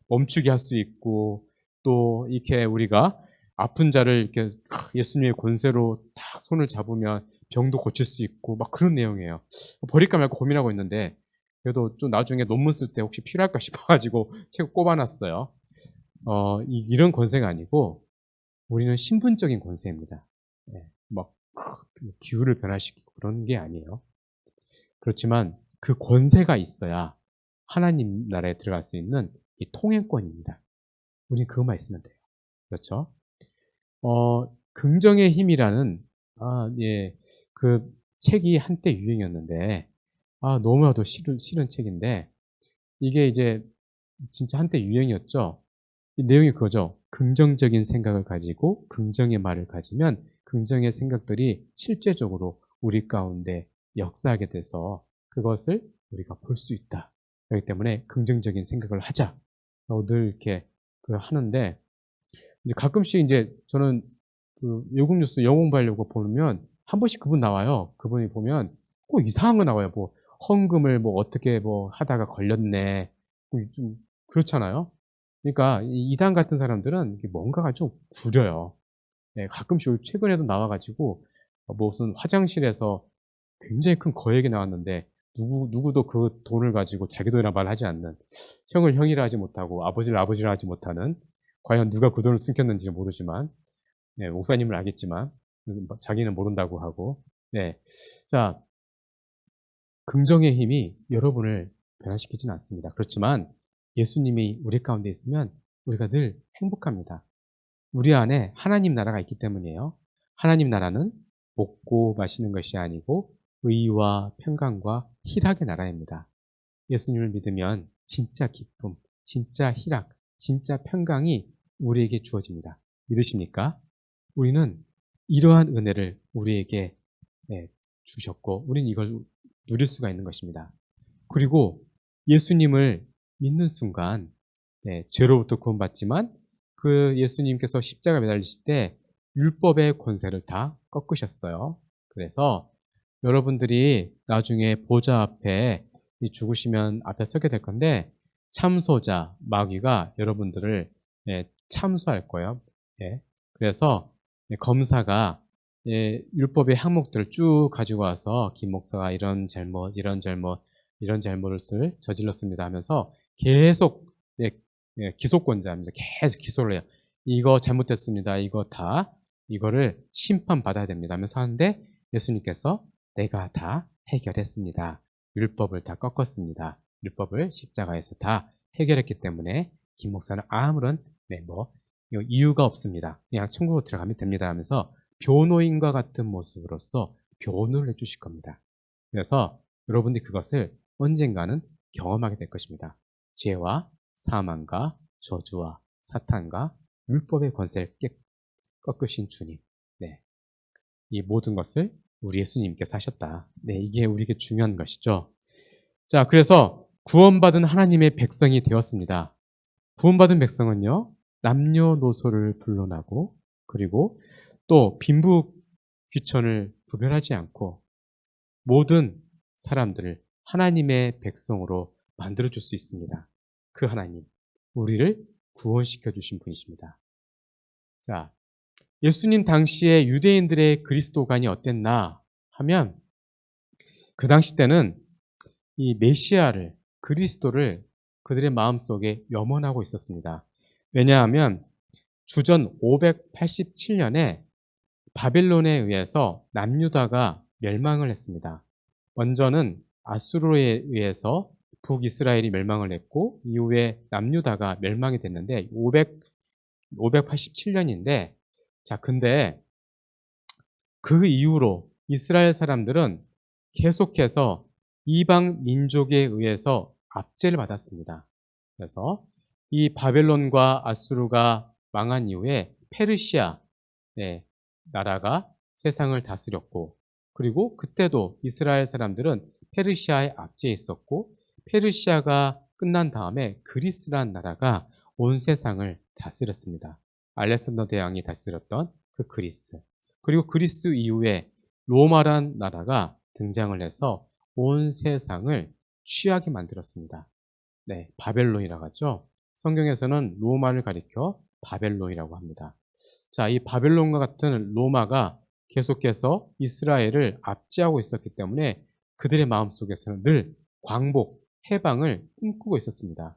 멈추게 할 수 있고 또 이렇게 우리가 아픈 자를 이렇게 예수님의 권세로 딱 손을 잡으면 병도 고칠 수 있고 막 그런 내용이에요. 버릴까 말까 고민하고 있는데 그래도 좀 나중에 논문 쓸 때 혹시 필요할까 싶어가지고 책 꼽아놨어요. 이런 권세가 아니고 우리는 신분적인 권세입니다. 막 기후를 변화시키고 그런 게 아니에요. 그렇지만 그 권세가 있어야 하나님 나라에 들어갈 수 있는 이 통행권입니다. 우리는 그것만 있으면 돼요. 그렇죠? 긍정의 힘이라는 그 책이 한때 유행이었는데 너무나도 싫은 책인데 이게 이제 진짜 한때 유행이었죠. 이 내용이 그거죠. 긍정적인 생각을 가지고 긍정의 말을 가지면 긍정의 생각들이 실제적으로 우리 가운데 역사하게 돼서 그것을 우리가 볼 수 있다. 그렇기 때문에 긍정적인 생각을 하자라고 늘 이렇게 하는데 이제 가끔씩 이제 저는 그 외국 뉴스 영어 공부하려고 보면 한 번씩 그분 나와요. 그분이 보면 꼭 이상한 거 나와요. 뭐 헌금을 뭐 어떻게 뭐 하다가 걸렸네. 좀 그렇잖아요. 그러니까 이 이단 같은 사람들은 뭔가가 좀 구려요. 네, 가끔씩 최근에도 나와가지고 무슨 화장실에서 굉장히 큰 거액이 나왔는데 누구도 그 돈을 가지고 자기 돈이라 말하지 않는 형을 형이라 하지 못하고 아버지를 아버지라 하지 못하는 과연 누가 그 돈을 숨겼는지 모르지만 목사님을 알겠지만 자기는 모른다고 하고 자 긍정의 힘이 여러분을 변화시키지는 않습니다. 그렇지만 예수님이 우리 가운데 있으면 우리가 늘 행복합니다. 우리 안에 하나님 나라가 있기 때문이에요. 하나님 나라는 먹고 마시는 것이 아니고 의와 평강과 희락의 나라입니다. 예수님을 믿으면 진짜 기쁨, 진짜 희락, 진짜 평강이 우리에게 주어집니다. 믿으십니까? 우리는 이러한 은혜를 우리에게 주셨고 우리는 이걸 누릴 수가 있는 것입니다. 그리고 예수님을 믿는 순간 죄로부터 구원받지만 그 예수님께서 십자가 매달리실 때 율법의 권세를 다 꺾으셨어요. 그래서 여러분들이 나중에 보좌 앞에 죽으시면 앞에 서게 될 건데 참소자 마귀가 여러분들을 참수할 거예요. 예. 그래서 검사가 율법의 항목들을 쭉 가지고 와서 김 목사가 이런 잘못, 이런 잘못, 이런 잘못을 저질렀습니다 하면서 계속 기소권자입니다. 계속 기소를 해요. 이거 잘못됐습니다. 이거를 심판받아야 됩니다 하면서 하는데 예수님께서 내가 다 해결했습니다. 율법을 다 꺾었습니다. 율법을 십자가에서 다 해결했기 때문에 김 목사는 아무런 이유가 없습니다. 그냥 천국으로 들어가면 됩니다 하면서 변호인과 같은 모습으로서 변호를 해주실 겁니다. 그래서 여러분들이 그것을 언젠가는 경험하게 될 것입니다. 죄와 사망과 저주와 사탄과 율법의 권세를 꺾으신 주님. 네. 이 모든 것을 우리 예수님께서 하셨다. 네, 이게 우리에게 중요한 것이죠. 자, 그래서 구원받은 하나님의 백성이 되었습니다. 구원받은 백성은요, 남녀노소를 불론하고, 그리고 또 빈부귀천을 구별하지 않고 모든 사람들을 하나님의 백성으로 만들어줄 수 있습니다. 그 하나님, 우리를 구원시켜 주신 분이십니다. 자, 예수님 당시에 유대인들의 그리스도관이 어땠나 하면 그 당시 때는 이 메시아를, 그리스도를 그들의 마음속에 염원하고 있었습니다. 왜냐하면 주전 587년에 바벨론에 의해서 남유다가 멸망을 했습니다. 먼저는 아수르에 의해서 북이스라엘이 멸망을 했고 이후에 남유다가 멸망이 됐는데 587년인데 자, 근데 그 이후로 이스라엘 사람들은 계속해서 이방 민족에 의해서 압제를 받았습니다. 그래서 이 바벨론과 아수르가 망한 이후에 페르시아 나라가 세상을 다스렸고 그리고 그때도 이스라엘 사람들은 페르시아의 압제에 있었고 페르시아가 끝난 다음에 그리스라는 나라가 온 세상을 다스렸습니다. 알렉산더 대왕이 다스렸던 그 그리스. 그리고 그리스 이후에 로마란 나라가 등장을 해서 온 세상을 취하게 만들었습니다. 네, 바벨론이라고 하죠. 성경에서는 로마를 가리켜 바벨론이라고 합니다. 자, 이 바벨론과 같은 로마가 계속해서 이스라엘을 압제하고 있었기 때문에 그들의 마음속에서는 늘 광복, 해방을 꿈꾸고 있었습니다.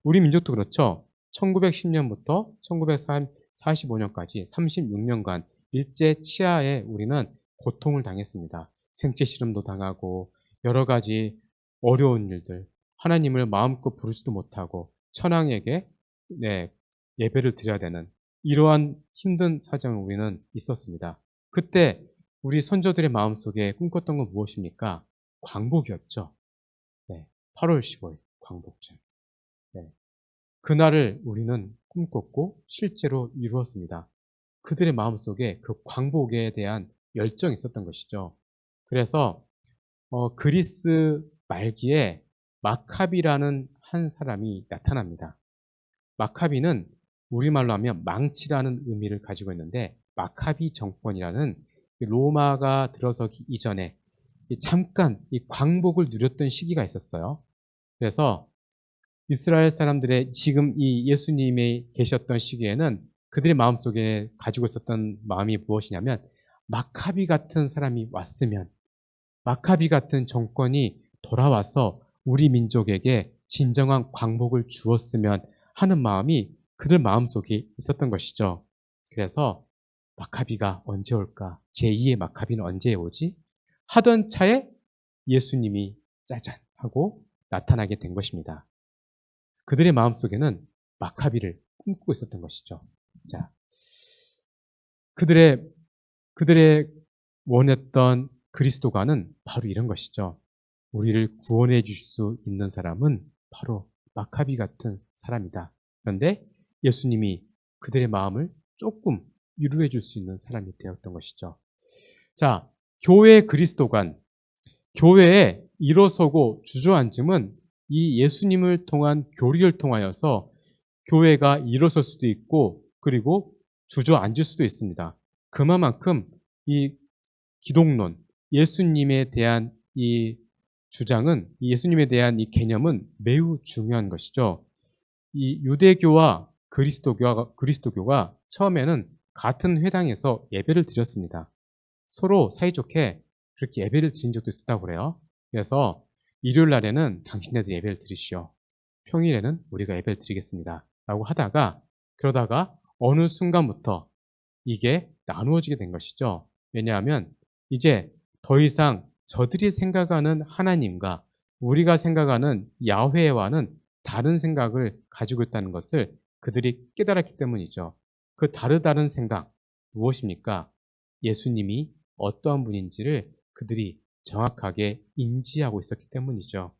우리 민족도 그렇죠. 1910년부터 1945년까지 36년간 일제 치하에 우리는 고통을 당했습니다. 생체 실험도 당하고 여러 가지 어려운 일들, 하나님을 마음껏 부르지도 못하고 천황에게 예배를 드려야 되는 이러한 힘든 사정을 우리는 있었습니다. 그때 우리 선조들의 마음속에 꿈꿨던 건 무엇입니까? 광복이었죠. 8월 15일 광복절. 그날을 우리는 꿈꿨고 실제로 이루었습니다. 그들의 마음속에 그 광복에 대한 열정이 있었던 것이죠. 그래서 그리스 말기에 마카비라는 한 사람이 나타납니다. 마카비는 우리말로 하면 망치라는 의미를 가지고 있는데 마카비 정권이라는 로마가 들어서기 이전에 잠깐 이 광복을 누렸던 시기가 있었어요. 그래서 이스라엘 사람들의 지금 이 예수님이 계셨던 시기에는 그들의 마음속에 가지고 있었던 마음이 무엇이냐면 마카비 같은 사람이 왔으면 마카비 같은 정권이 돌아와서 우리 민족에게 진정한 광복을 주었으면 하는 마음이 그들 마음속에 있었던 것이죠. 그래서 마카비가 언제 올까? 제2의 마카비는 언제 오지? 하던 차에 예수님이 짜잔 하고 나타나게 된 것입니다. 그들의 마음속에는 마카비를 꿈꾸고 있었던 것이죠. 자, 그들의 원했던 그리스도가는 바로 이런 것이죠. 우리를 구원해 주실 수 있는 사람은 바로 마카비 같은 사람이다. 그런데 예수님이 그들의 마음을 조금 위로해 줄 수 있는 사람이 되었던 것이죠. 자, 교회 그리스도관, 교회에 일어서고 주저앉음은 이 예수님을 통한 교리를 통하여서 교회가 일어설 수도 있고 그리고 주저앉을 수도 있습니다. 그만큼 이 기독론, 예수님에 대한 이 주장은, 예수님에 대한 이 개념은 매우 중요한 것이죠. 이 유대교와 그리스도교가 처음에는 같은 회당에서 예배를 드렸습니다. 서로 사이좋게 그렇게 예배를 드린 적도 있었다고 그래요. 그래서 일요일 날에는 당신네들 예배를 드리시오. 평일에는 우리가 예배를 드리겠습니다. 라고 하다가 그러다가 어느 순간부터 이게 나누어지게 된 것이죠. 왜냐하면 이제 더 이상 저들이 생각하는 하나님과 우리가 생각하는 야훼와는 다른 생각을 가지고 있다는 것을 그들이 깨달았기 때문이죠. 그 다른 생각 무엇입니까? 예수님이 어떠한 분인지를 그들이 정확하게 인지하고 있었기 때문이죠.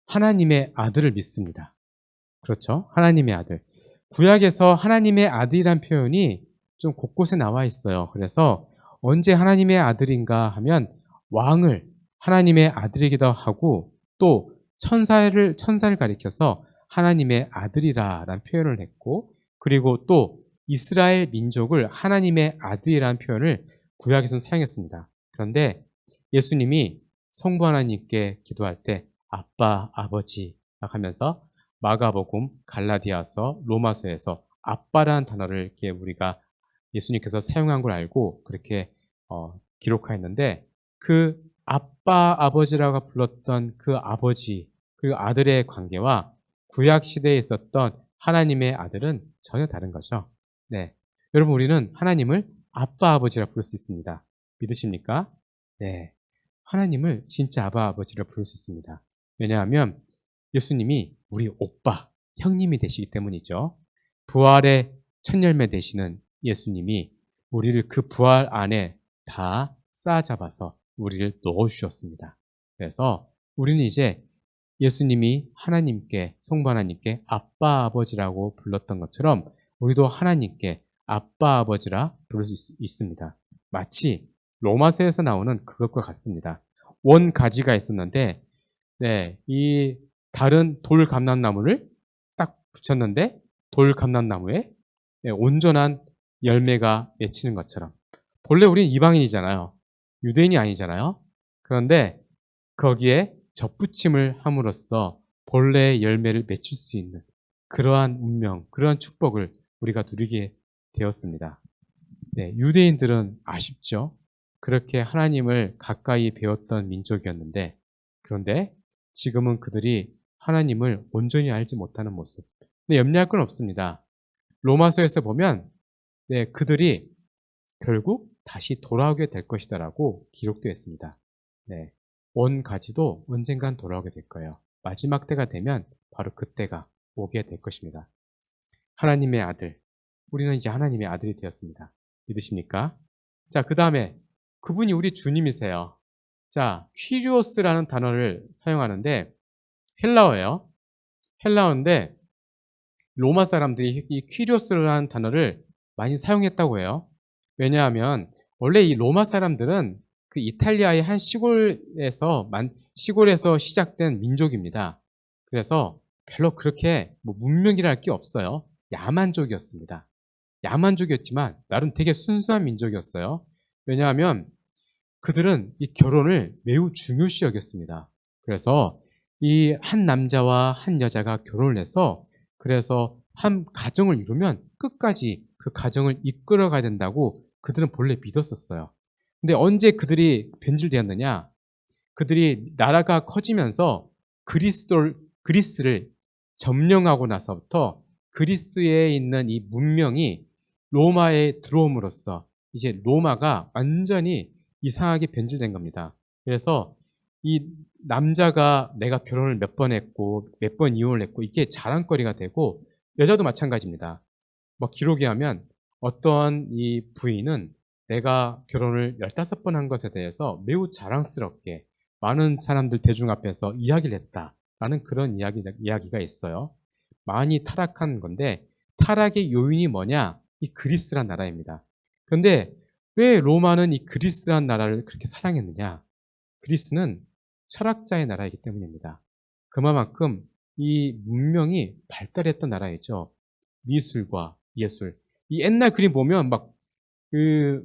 하나님의 아들을 믿습니다. 그렇죠? 하나님의 아들. 구약에서 하나님의 아들이란 표현이 좀 곳곳에 나와 있어요. 그래서 언제 하나님의 아들인가 하면 왕을 하나님의 아들이기도 하고 또 천사를 가리켜서 하나님의 아들이라는 표현을 했고 그리고 또 이스라엘 민족을 하나님의 아들이라는 표현을 구약에서는 사용했습니다. 그런데 예수님이 성부 하나님께 기도할 때 아빠, 아버지 하면서 마가복음, 갈라디아서, 로마서에서 아빠라는 단어를 이렇게 우리가 예수님께서 사용한 걸 알고 그렇게 기록하였는데 그 아빠, 아버지라고 불렀던 그 아버지 그리고 아들의 관계와 구약 시대에 있었던 하나님의 아들은 전혀 다른 거죠. 네, 여러분 우리는 하나님을 아빠, 아버지라 부를 수 있습니다. 믿으십니까? 네, 하나님을 진짜 아빠, 아버지라 부를 수 있습니다. 왜냐하면 예수님이 우리 오빠, 형님이 되시기 때문이죠. 부활의 첫 열매 되시는 예수님이 우리를 그 부활 안에 다 싸잡아서 우리를 넣어주셨습니다. 그래서 우리는 이제 예수님이 하나님께, 성부 하나님께 아빠, 아버지라고 불렀던 것처럼 우리도 하나님께 아빠, 아버지라 부를 수 있습니다. 마치 로마서에서 나오는 그것과 같습니다. 원 가지가 있었는데, 네, 이 다른 돌 감람나무를 딱 붙였는데 돌 감람나무에 온전한 열매가 맺히는 것처럼 본래 우리는 이방인이잖아요. 유대인이 아니잖아요. 그런데 거기에 접붙임을 함으로써 본래의 열매를 맺힐 수 있는 그러한 운명, 그러한 축복을 우리가 누리게 되었습니다. 네, 유대인들은 아쉽죠. 그렇게 하나님을 가까이 배웠던 민족이었는데 그런데 지금은 그들이 하나님을 온전히 알지 못하는 모습. 근데 염려할 건 없습니다. 로마서에서 보면 네, 그들이 결국 다시 돌아오게 될 것이다라고 기록되어 있습니다. 네, 온 가지도 언젠간 돌아오게 될 거예요. 마지막 때가 되면 바로 그때가 오게 될 것입니다. 하나님의 아들. 우리는 이제 하나님의 아들이 되었습니다. 믿으십니까? 자, 그 다음에 그분이 우리 주님이세요. 자, 퀴리오스라는 단어를 사용하는데 헬라어예요. 헬라어인데 로마 사람들이 이 퀴리오스라는 단어를 많이 사용했다고 해요. 왜냐하면 원래 이 로마 사람들은 그 이탈리아의 한 시골에서 시작된 민족입니다. 그래서 별로 그렇게 뭐 문명이랄 게 없어요. 야만족이었습니다. 야만족이었지만 나름 되게 순수한 민족이었어요. 왜냐하면 그들은 이 결혼을 매우 중요시 여겼습니다. 그래서 이 한 남자와 한 여자가 결혼을 해서 그래서 한 가정을 이루면 끝까지 그 가정을 이끌어 가야 된다고 그들은 본래 믿었었어요. 근데 언제 그들이 변질되었느냐? 그들이 나라가 커지면서 그리스를 점령하고 나서부터 그리스에 있는 이 문명이 로마에 들어옴으로써 이제 로마가 완전히 이상하게 변질된 겁니다. 그래서 이 남자가 내가 결혼을 몇 번 했고 몇 번 이혼을 했고 이게 자랑거리가 되고 여자도 마찬가지입니다. 뭐 기록에 하면 어떠한 이 부인은 내가 결혼을 15번 한 것에 대해서 매우 자랑스럽게 많은 사람들 대중 앞에서 이야기를 했다라는 그런 이야기가 있어요. 많이 타락한 건데 타락의 요인이 뭐냐? 이 그리스란 나라입니다. 그런데 왜 로마는 이 그리스란 나라를 그렇게 사랑했느냐? 그리스는 철학자의 나라이기 때문입니다. 그만큼 이 문명이 발달했던 나라이죠. 미술과 예술. 이 옛날 그림 보면 막 그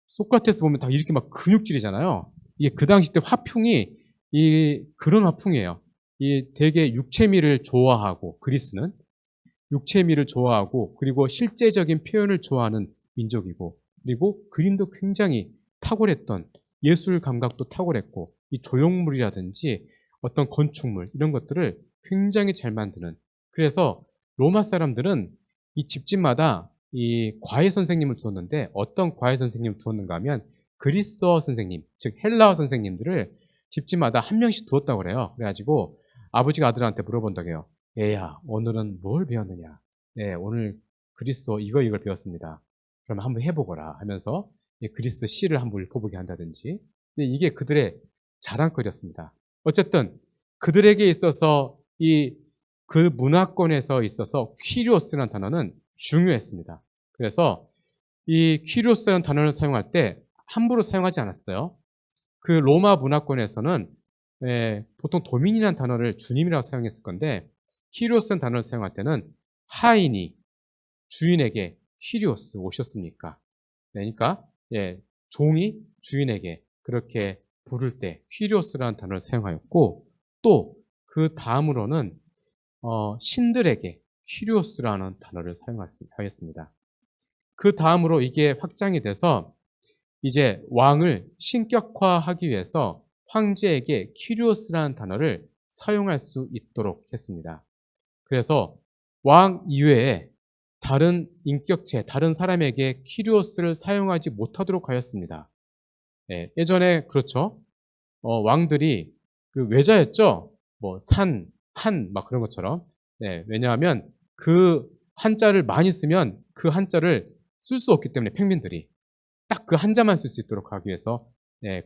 소크라테스 보면 다 이렇게 막 근육질이잖아요. 이게 그 당시 때 화풍이 이 그런 화풍이에요. 이 되게 육체미를 좋아하고 그리스는 육체미를 좋아하고 그리고 실제적인 표현을 좋아하는 민족이고 그리고 그림도 굉장히 탁월했던 예술 감각도 탁월했고 이 조형물이라든지 어떤 건축물 이런 것들을 굉장히 잘 만드는 그래서 로마 사람들은 이 집집마다 이 과외 선생님을 두었는데 어떤 과외 선생님을 두었는가 하면 그리스어 선생님, 즉 헬라어 선생님들을 집집마다 한 명씩 두었다고 그래요. 그래가지고 아버지가 아들한테 물어본다고 해요. 얘야, 오늘은 뭘 배웠느냐? 네, 오늘 그리스어 이걸 배웠습니다. 그러면 한번 해보거라 하면서 그리스 시를 한번 읽어보게 한다든지 이게 그들의 자랑거리였습니다. 어쨌든 그들에게 있어서 그 문화권에서 있어서 퀴리오스라는 단어는 중요했습니다. 그래서 이 퀴리오스라는 단어를 사용할 때 함부로 사용하지 않았어요. 그 로마 문화권에서는 보통 도민이라는 단어를 주님이라고 사용했을 건데 퀴리오스라는 단어를 사용할 때는 하인이 주인에게 퀴리오스 오셨습니까? 그러니까 종이 주인에게 그렇게 부를 때 퀴리오스라는 단어를 사용하였고 또 그 다음으로는 신들에게 퀴리오스라는 단어를 사용하였습니다. 그 다음으로 이게 확장이 돼서 이제 왕을 신격화하기 위해서 황제에게 퀴리오스라는 단어를 사용할 수 있도록 했습니다. 그래서 왕 이외에 다른 인격체, 다른 사람에게 퀴리오스를 사용하지 못하도록 하였습니다. 예전에 그렇죠. 왕들이 그 외자였죠. 뭐 막 그런 것처럼. 왜냐하면 그 한자를 많이 쓰면 그 한자를 쓸 수 없기 때문에 평민들이 딱 그 한자만 쓸 수 있도록 하기 위해서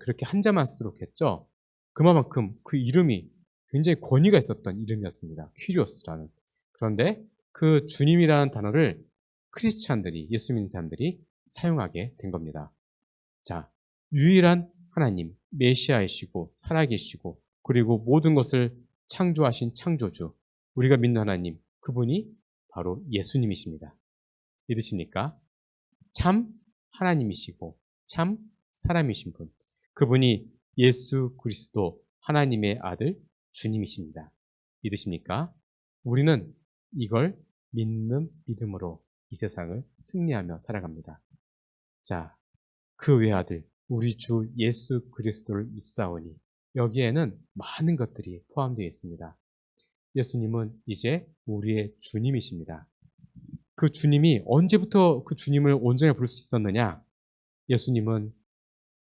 그렇게 한자만 쓰도록 했죠. 그만큼 그 이름이 굉장히 권위가 있었던 이름이었습니다. 퀴리오스라는. 그런데 그 주님이라는 단어를 크리스찬들이 예수 믿는 사람들이 사용하게 된 겁니다. 자, 유일한 하나님, 메시아이시고 살아계시고 그리고 모든 것을 창조하신 창조주, 우리가 믿는 하나님, 그분이 바로 예수님이십니다. 믿으십니까? 참 하나님이시고 참 사람이신 분, 그분이 예수 그리스도 하나님의 아들 주님이십니다. 믿으십니까? 우리는 이걸 믿는 믿음으로 이 세상을 승리하며 살아갑니다. 자, 그 외아들 우리 주 예수 그리스도를 믿사오니 여기에는 많은 것들이 포함되어 있습니다. 예수님은 이제 우리의 주님이십니다. 그 주님이 언제부터 그 주님을 온전히 부를 수 있었느냐? 예수님은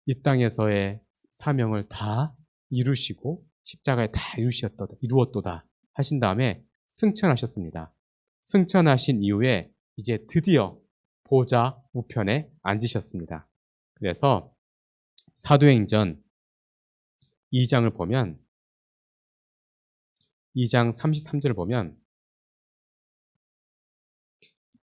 이 땅에서의 사명을 다 이루시고 십자가에 다 이루었도다 하신 다음에 승천하셨습니다. 승천하신 이후에 이제 드디어 보좌 우편에 앉으셨습니다. 그래서 사도행전 2장을 보면 2장 33절을 보면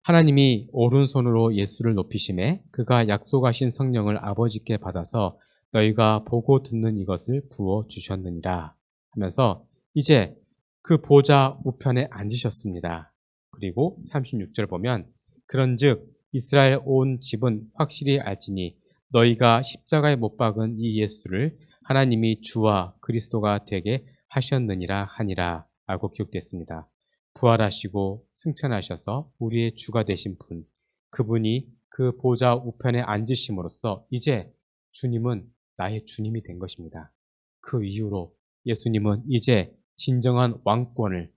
하나님이 오른손으로 예수를 높이심에 그가 약속하신 성령을 아버지께 받아서 너희가 보고 듣는 이것을 부어 주셨느니라 하면서 이제 그 보좌 우편에 앉으셨습니다. 그리고 36절 보면 그런즉 이스라엘 온 집은 확실히 알지니 너희가 십자가에 못 박은 이 예수를 하나님이 주와 그리스도가 되게 하셨느니라 하니라 라고 기록됐습니다. 부활하시고 승천하셔서 우리의 주가 되신 분, 그분이 그 보좌 우편에 앉으심으로써 이제 주님은 나의 주님이 된 것입니다. 그 이후로 예수님은 이제 진정한 왕권을,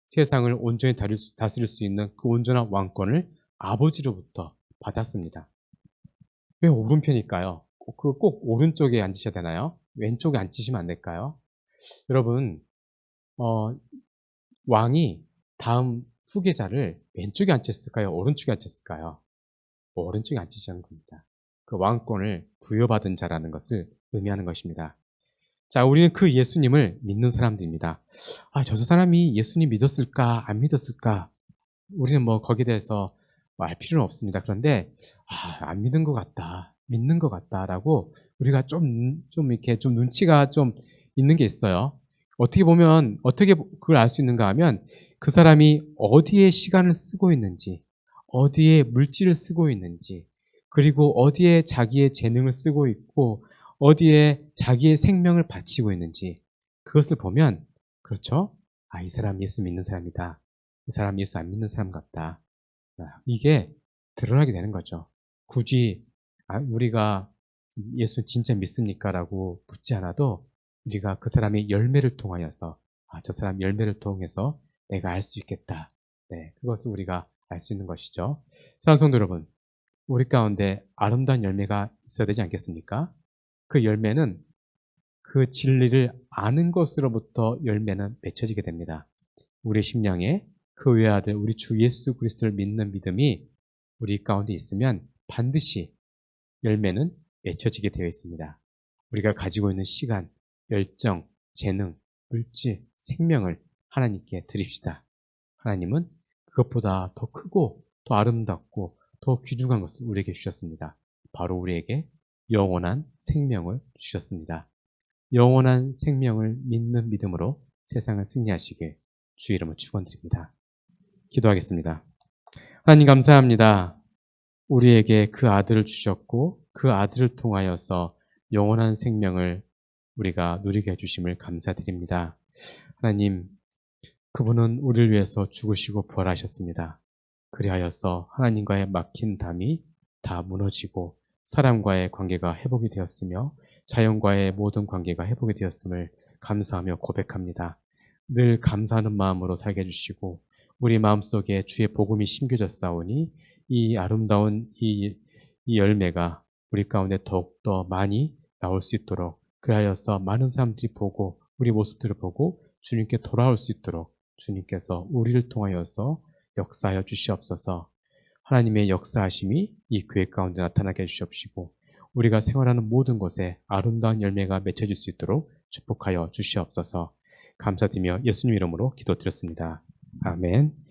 세상을 온전히 다스릴 수 있는 그 온전한 왕권을 아버지로부터 받았습니다. 왜 오른편일까요? 꼭 오른쪽에 앉으셔야 되나요? 왼쪽에 앉으시면 안 될까요? 여러분, 왕이 다음 후계자를 왼쪽에 앉혔을까요? 오른쪽에 앉혔을까요? 오른쪽에 앉히시는 겁니다. 그 왕권을 부여받은 자라는 것을 의미하는 것입니다. 자, 우리는 그 예수님을 믿는 사람들입니다. 저 사람이 예수님 믿었을까? 안 믿었을까? 우리는 뭐 거기에 대해서 알 필요는 없습니다. 그런데 안 믿는 것 같다, 믿는 것 같다라고 우리가 좀 이렇게 좀 눈치가 좀 있는 게 있어요. 어떻게 보면 어떻게 그걸 알 수 있는가 하면 그 사람이 어디에 시간을 쓰고 있는지, 어디에 물질을 쓰고 있는지, 그리고 어디에 자기의 재능을 쓰고 있고 어디에 자기의 생명을 바치고 있는지 그것을 보면 그렇죠? 이 사람 예수 믿는 사람이다. 이 사람 예수 안 믿는 사람 같다. 이게 드러나게 되는 거죠. 굳이 우리가 예수 진짜 믿습니까? 라고 묻지 않아도 우리가 그 사람의 열매를 통하여서 저 사람 열매를 통해서 내가 알 수 있겠다. 네, 그것을 우리가 알 수 있는 것이죠. 사랑하는 성도 여러분, 우리 가운데 아름다운 열매가 있어야 되지 않겠습니까? 그 열매는 그 진리를 아는 것으로부터 열매는 맺혀지게 됩니다. 우리 심령에 그 외아들 우리 주 예수 그리스도를 믿는 믿음이 우리 가운데 있으면 반드시 열매는 맺혀지게 되어 있습니다. 우리가 가지고 있는 시간, 열정, 재능, 물질, 생명을 하나님께 드립시다. 하나님은 그것보다 더 크고 더 아름답고 더 귀중한 것을 우리에게 주셨습니다. 바로 우리에게 영원한 생명을 주셨습니다. 영원한 생명을 믿는 믿음으로 세상을 승리하시길 주 이름으로 축원드립니다. 기도하겠습니다. 하나님 감사합니다. 우리에게 그 아들을 주셨고 그 아들을 통하여서 영원한 생명을 우리가 누리게 해주심을 감사드립니다. 하나님, 그분은 우리를 위해서 죽으시고 부활하셨습니다. 그리하여서 하나님과의 막힌 담이 다 무너지고 사람과의 관계가 회복이 되었으며 자연과의 모든 관계가 회복이 되었음을 감사하며 고백합니다. 늘 감사하는 마음으로 살게 해주시고 우리 마음속에 주의 복음이 심겨졌사오니 이 아름다운 이 열매가 우리 가운데 더욱더 많이 나올 수 있도록 그리하여서 많은 사람들이 보고 우리 모습들을 보고 주님께 돌아올 수 있도록 주님께서 우리를 통하여서 역사하여 주시옵소서. 하나님의 역사하심이 이 교회 가운데 나타나게 해주시옵시고 우리가 생활하는 모든 곳에 아름다운 열매가 맺혀질 수 있도록 축복하여 주시옵소서. 감사드리며 예수님 이름으로 기도드렸습니다. 아멘.